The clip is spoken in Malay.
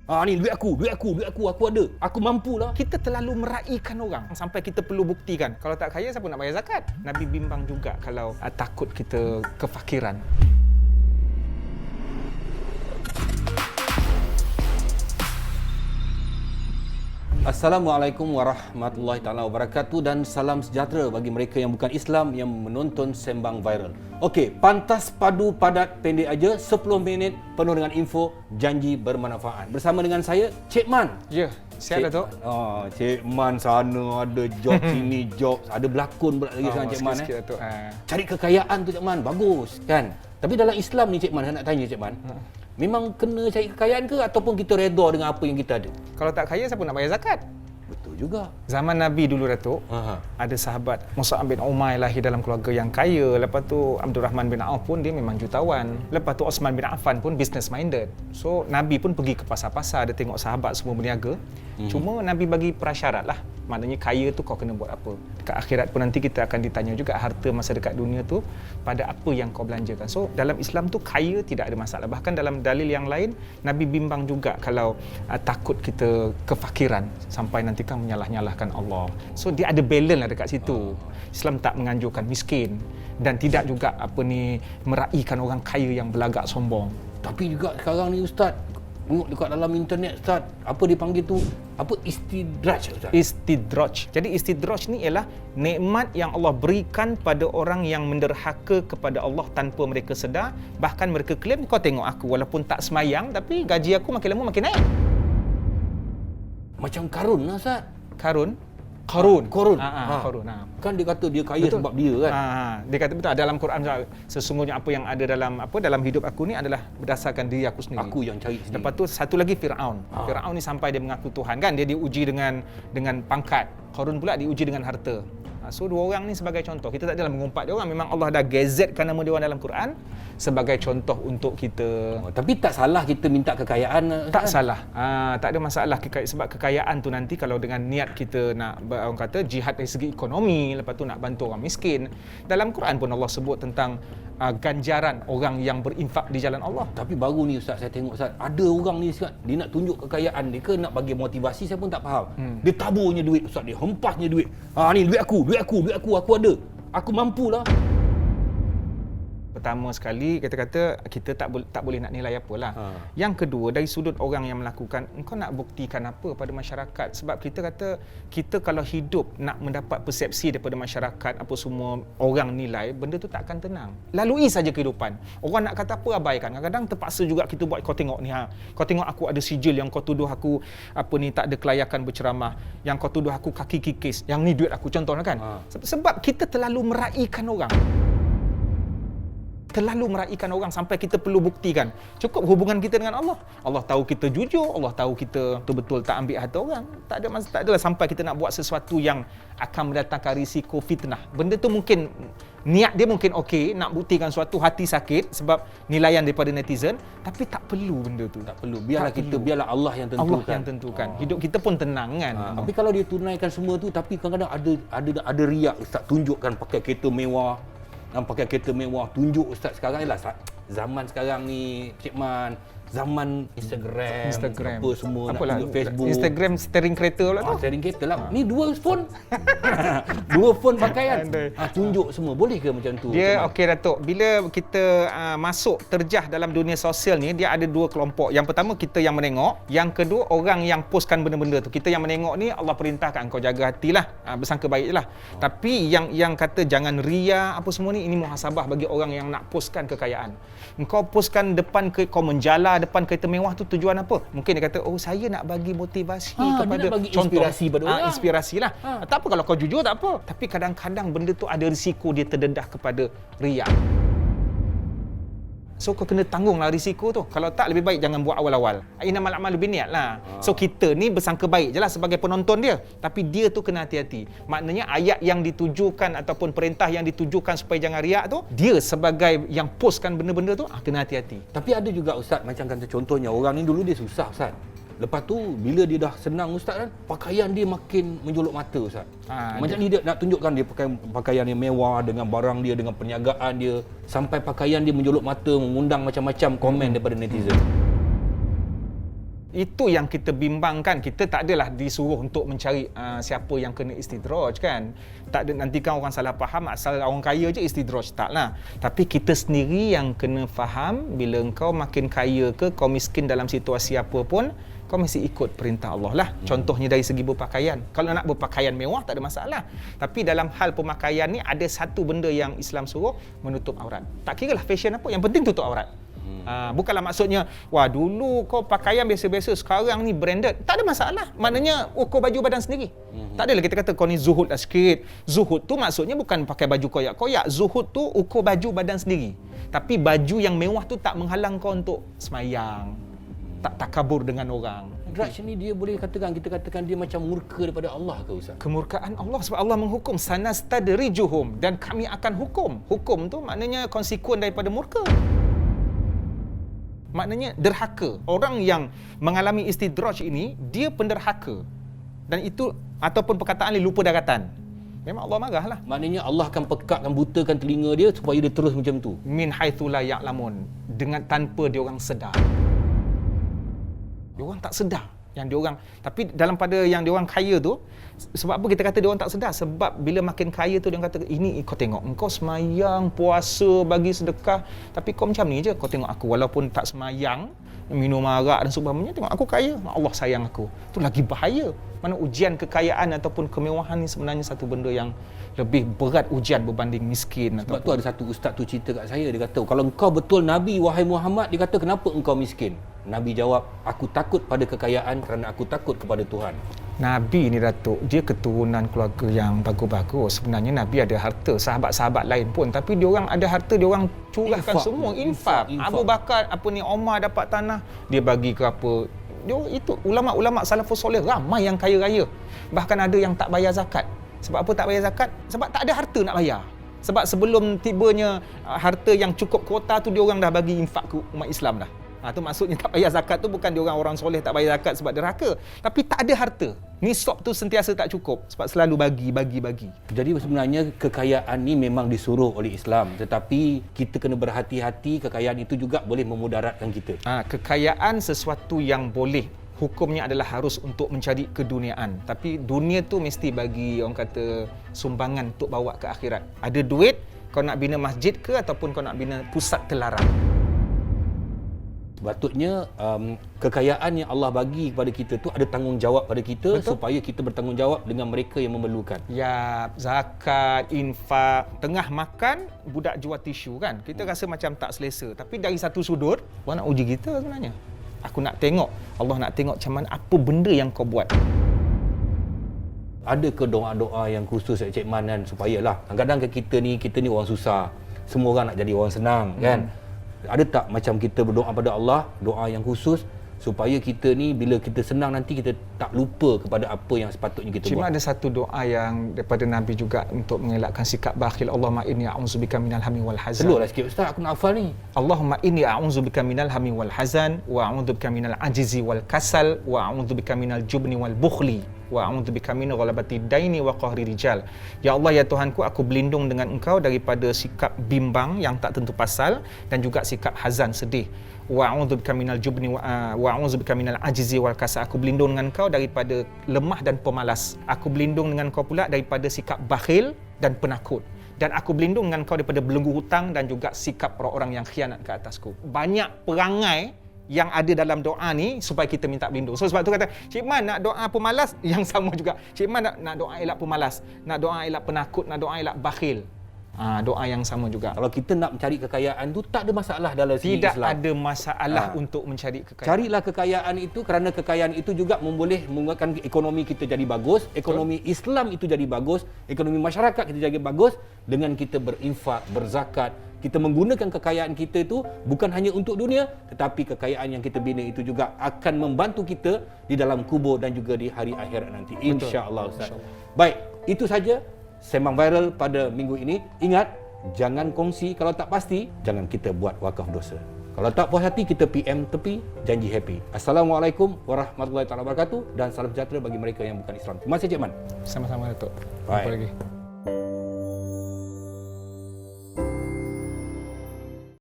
Ni duit aku ada. Aku mampulah. Kita terlalu meraihkan orang sampai kita perlu buktikan. Kalau tak kaya, siapa nak bayar zakat? Nabi bimbang juga kalau takut kita kefakiran. Assalamualaikum warahmatullahi taala wabarakatuh dan salam sejahtera bagi mereka yang bukan Islam yang menonton Sembang Viral. Okey, pantas padu padat pendek aja 10 minit penuh dengan info janji bermanfaat. Bersama dengan saya Cik Man. Ya, siap Datuk. Cik Man sana ada job sini job, ada berlakon pula lagi sekarang Cik Man Cari kekayaan tu Cik Man, bagus kan? Tapi dalam Islam ni Cik Man, saya nak tanya Cik Man. Memang kena cari kekayaan ke ataupun kita redha dengan apa yang kita ada? Kalau tak kaya, siapa nak bayar zakat? Betul juga. Zaman Nabi dulu Datuk, ada sahabat Mus'ab bin Umair lahir dalam keluarga yang kaya. Lepas tu Abdul Rahman bin Auf pun dia memang jutawan. Lepas tu Osman bin Affan pun business minded. So Nabi pun pergi ke pasar-pasar, dia tengok sahabat semua berniaga. Cuma Nabi bagi prasyarat lah. Maknanya kaya tu kau kena buat apa. Dekat akhirat pun nanti kita akan ditanya juga harta masa dekat dunia tu pada apa yang kau belanjakan. So dalam Islam tu kaya tidak ada masalah. Bahkan dalam dalil yang lain Nabi bimbang juga kalau takut kita kefakiran sampai nanti kan menyalah-nyalahkan Allah. So dia ada balance lah dekat situ. Islam tak menganjurkan miskin dan tidak juga meraihkan orang kaya yang berlagak sombong. Tapi juga sekarang ni Ustaz, tengok dekat dalam internet Ustaz, apa dipanggil tu? Apa istidraj Ustaz? Istidraj. Jadi istidraj ni ialah nikmat yang Allah berikan pada orang yang menderhaka kepada Allah tanpa mereka sedar. Bahkan mereka klaim, kau tengok aku walaupun tak semayang tapi gaji aku makin lama makin naik. Macam Karun lah Ustaz. Karun. Karun. Kan dia kata dia kaya betul. Sebab dia kan. Dia kata betul dalam Quran sesungguhnya apa yang ada dalam hidup aku ni adalah berdasarkan diri aku sendiri. Aku yang cari sendiri. Lepas tu satu lagi Firaun. Firaun ni sampai dia mengaku Tuhan kan, dia diuji dengan pangkat. Qarun pula diuji dengan harta. So dua orang ni sebagai contoh. Kita tak adalah mengumpat dia orang, memang Allah dah gazetkan nama dia orang dalam Quran sebagai contoh untuk kita. Tapi tak salah kita minta kekayaan. Tak salah. Tak ada masalah sebab kekayaan tu nanti kalau dengan niat kita nak orang kata jihad dari segi ekonomi, lepas tu nak bantu orang miskin. Dalam Quran pun Allah sebut tentang ganjaran orang yang berinfak di jalan Allah. Tapi baru ni Ustaz, saya tengok Ustaz, ada orang ni Ustaz, dia nak tunjuk kekayaan dia ke nak bagi motivasi, saya pun tak faham. Dia taburnya duit Ustaz, dia hempasnya duit. Ni duit aku ada. Aku mampulah. Pertama sekali kata-kata kita tak boleh nak nilai apalah. Yang kedua, dari sudut orang yang melakukan, engkau nak buktikan apa pada masyarakat? Sebab kita kata kita kalau hidup nak mendapat persepsi daripada masyarakat, apa semua orang nilai, benda tu tak akan tenang. Lalui saja kehidupan. Orang nak kata apa abaikan. Kadang-kadang terpaksa juga kita buat, kau tengok ni kau tengok aku ada sijil, yang kau tuduh aku tak ada kelayakan berceramah, yang kau tuduh aku kaki kikis, yang ni duit aku, contohnya kan. Sebab kita terlalu meraihkan orang. Terlalu meraihkan orang sampai kita perlu buktikan. Cukup hubungan kita dengan Allah. Allah tahu kita jujur, Allah tahu kita betul-betul tak ambil harta orang. Tak adalah sampai kita nak buat sesuatu yang akan mendatangkan risiko fitnah. Benda tu mungkin niat dia mungkin okey, nak buktikan suatu, hati sakit sebab nilaian daripada netizen, tapi tak perlu benda tu. Tak perlu. Biarlah Allah yang tentukan. Allah yang tentukan. Hidup kita pun tenang kan. Tapi kalau dia tunaikan semua tu, tapi kadang-kadang ada riak Ustaz, tunjukkan pakai kereta mewah. Pakai kereta mewah, tunjuk Ustaz sekarang ialah zaman sekarang ni Cik Man, zaman Instagram apa semua, apalah, nak Facebook. Instagram steering kereta pula tu. Steering kereta lah. Ni dua phone. Dua phone pakai kan. Tunjuk semua. Boleh ke macam tu? Dia okey Datuk. Bila kita masuk terjah dalam dunia sosial ni, dia ada dua kelompok. Yang pertama kita yang menengok, yang kedua orang yang postkan benda-benda tu. Kita yang menengok ni Allah perintahkan kau jaga hatilah, bersangka baiklah. Tapi yang kata jangan ria apa semua ni, ini muhasabah bagi orang yang nak postkan kekayaan. Engkau postkan depan kau menjala depan kereta mewah tu tujuan apa? Mungkin dia kata, saya nak bagi motivasi kepada, dia nak bagi contoh, inspirasi pada orang. Inspirasilah. Tak apa kalau kau jujur, tak apa. Tapi kadang-kadang benda tu ada risiko dia terdedah kepada riak. So kau kena tanggunglah risiko tu. Kalau tak, lebih baik jangan buat awal-awal. Innamal a'malu binniat lah. So kita ni bersangka baik je lah sebagai penonton dia. Tapi dia tu kena hati-hati. Maknanya ayat yang ditujukan ataupun perintah yang ditujukan supaya jangan riak tu, dia sebagai yang postkan benda-benda tu, kena hati-hati. Tapi ada juga Ustaz, macam kata contohnya, orang ni dulu dia susah Ustaz. Lepas tu bila dia dah senang Ustaz kan, pakaian dia makin menjolok mata Ustaz. Macam ni dia nak tunjukkan dia pakai pakaian yang mewah dengan barang dia, dengan perniagaan dia, sampai pakaian dia menjolok mata, mengundang macam-macam komen daripada netizen. Itu yang kita bimbangkan. Kita tak adalah disuruh untuk mencari siapa yang kena istidraj kan. Tak ada, nanti kan orang salah faham asal orang kaya je istidraj, taklah. Tapi kita sendiri yang kena faham, bila engkau makin kaya ke kau miskin dalam situasi apa pun, kau mesti ikut perintah Allah lah. Contohnya dari segi berpakaian. Kalau nak berpakaian mewah tak ada masalah. Tapi dalam hal pemakaian ni ada satu benda yang Islam suruh, menutup aurat. Tak kira lah fashion apa, yang penting tutup aurat. Bukanlah maksudnya, wah dulu kau pakaian biasa-biasa, sekarang ni branded. Tak ada masalah. Maknanya ukur baju badan sendiri. Tak adalah kita kata kau ni zuhud lah sikit. Zuhud tu maksudnya bukan pakai baju koyak-koyak. Zuhud tu ukur baju badan sendiri. Tapi baju yang mewah tu tak menghalang kau untuk semayang. Tak takabur dengan orang. Draj ni dia boleh katakan, kita katakan dia macam murka daripada Allah ke Ustaz? Kemurkaan Allah, sebab Allah menghukum sanastadrijuhum, dan kami akan hukum. Hukum tu maknanya konsekuen daripada murka. Maknanya derhaka. Orang yang mengalami istidraj ini, dia penderhaka. Dan itu, ataupun perkataan lain, lupa daratan. Memang Allah marahlah. Maknanya Allah akan pekakkan, butakan telinga dia supaya dia terus macam tu. Min haitsu la ya'lamun, dengan tanpa dia orang sedar. Dia orang tak sedar yang dia orang, tapi dalam pada yang dia orang kaya tu, sebab apa kita kata dia orang tak sedar? Sebab bila makin kaya tu dia orang kata, ini kau tengok, engkau semayang, puasa, bagi sedekah, tapi kau macam ni je. Kau tengok aku walaupun tak semayang, minum arak dan sebagainya, tengok aku kaya, Allah sayang aku. Itu lagi bahaya. Mana ujian kekayaan ataupun kemewahan ni sebenarnya satu benda yang lebih berat ujian berbanding miskin. Sebab tu ada satu ustaz tu cerita kat saya, dia kata, kalau engkau betul Nabi, wahai Muhammad, dia kata, kenapa engkau miskin? Nabi jawab, aku takut pada kekayaan kerana aku takut kepada Tuhan. Nabi ni Datuk, dia keturunan keluarga yang bagus-bagus. Sebenarnya Nabi ada harta, sahabat-sahabat lain pun, tapi dia orang ada harta, dia orang curahkan semua, infak. Abu Bakar, Omar dapat tanah, dia bagi ke apa. Dia itu ulama-ulama salafus soleh ramai yang kaya raya. Bahkan ada yang tak bayar zakat. Sebab apa tak bayar zakat? Sebab tak ada harta nak bayar. Sebab sebelum tibanya harta yang cukup kuota tu, dia orang dah bagi infak ke umat Islam dah. Tu maksudnya tak bayar zakat tu bukan dia orang soleh tak bayar zakat sebab derhaka, tapi tak ada harta. Nisab tu sentiasa tak cukup sebab selalu bagi. Jadi sebenarnya kekayaan ni memang disuruh oleh Islam, tetapi kita kena berhati-hati, kekayaan itu juga boleh memudaratkan kita. Kekayaan sesuatu yang boleh, hukumnya adalah harus untuk mencari keduniaan. Tapi dunia tu mesti bagi orang kata sumbangan untuk bawa ke akhirat. Ada duit, kau nak bina masjid ke ataupun kau nak bina pusat terlarang. Sepatutnya kekayaan yang Allah bagi kepada kita tu ada tanggungjawab pada kita. Betul? Supaya kita bertanggungjawab dengan mereka yang memerlukan. Ya, zakat, infak. Tengah makan, budak jual tisu kan. Kita rasa macam tak selesa. Tapi dari satu sudut, Allah nak uji kita sebenarnya. Aku nak tengok, Allah nak tengok macam mana, apa benda yang kau buat. Ada ke doa-doa yang khusus Cik Man kan, supayalah kadang-kadang kita ni orang susah. Semua orang nak jadi orang senang kan. Ada tak macam kita berdoa pada Allah, doa yang khusus supaya kita ni bila kita senang nanti kita tak lupa kepada apa yang sepatutnya kita buat. Cuma ada satu doa yang daripada Nabi juga untuk mengelakkan sikap bakhil. Allahumma inni a'udzubika minal hammi wal hazan. Seluruhlah sikit Ustaz, aku nak hafal ni. Allahumma inni a'udzubika minal hammi wal hazan wa a'udzubika minal ajzi wal kasal wa a'udzubika minal jubni wal bukhli wa a'udzubika min ghalabati daini wa qahri rijal. Ya Allah, ya Tuhanku, aku berlindung dengan Engkau daripada sikap bimbang yang tak tentu pasal dan juga sikap hazan, sedih. Wa a'udzubika minal jubni wa a'udzubika minal ajzi wal kasal. Aku berlindung dengan Kau daripada lemah dan pemalas. Aku berlindung dengan Kau pula daripada sikap bakhil dan penakut. Dan aku berlindung dengan Kau daripada belenggu hutang dan juga sikap orang-orang yang khianat ke atasku. Banyak perangai yang ada dalam doa ni supaya kita minta berlindung. So sebab tu kata, Cik Man nak doa pemalas, yang sama juga. Cik Man nak doa elak pemalas, nak doa elak penakut, nak doa elak bakhil. Doa yang sama juga. Kalau kita nak mencari kekayaan tu tak ada masalah dalam segi Islam. Tidak ada masalah untuk mencari kekayaan. Carilah kekayaan itu kerana kekayaan itu juga boleh membuatkan ekonomi kita jadi bagus, ekonomi Islam itu jadi bagus, ekonomi masyarakat kita jadi bagus dengan kita berinfak, berzakat. Kita menggunakan kekayaan kita itu bukan hanya untuk dunia, tetapi kekayaan yang kita bina itu juga akan membantu kita di dalam kubur dan juga di hari akhirat nanti. Insya-Allah Ustaz. Baik, itu saja Sembang Viral pada minggu ini. Ingat, jangan kongsi kalau tak pasti, jangan kita buat wakaf dosa. Kalau tak puas hati, kita PM tepi, janji happy. Assalamualaikum warahmatullahi wabarakatuh dan salam sejahtera bagi mereka yang bukan Islam. Terima kasih Cik Man. Sama-sama Datuk. Baik. Jumpa lagi.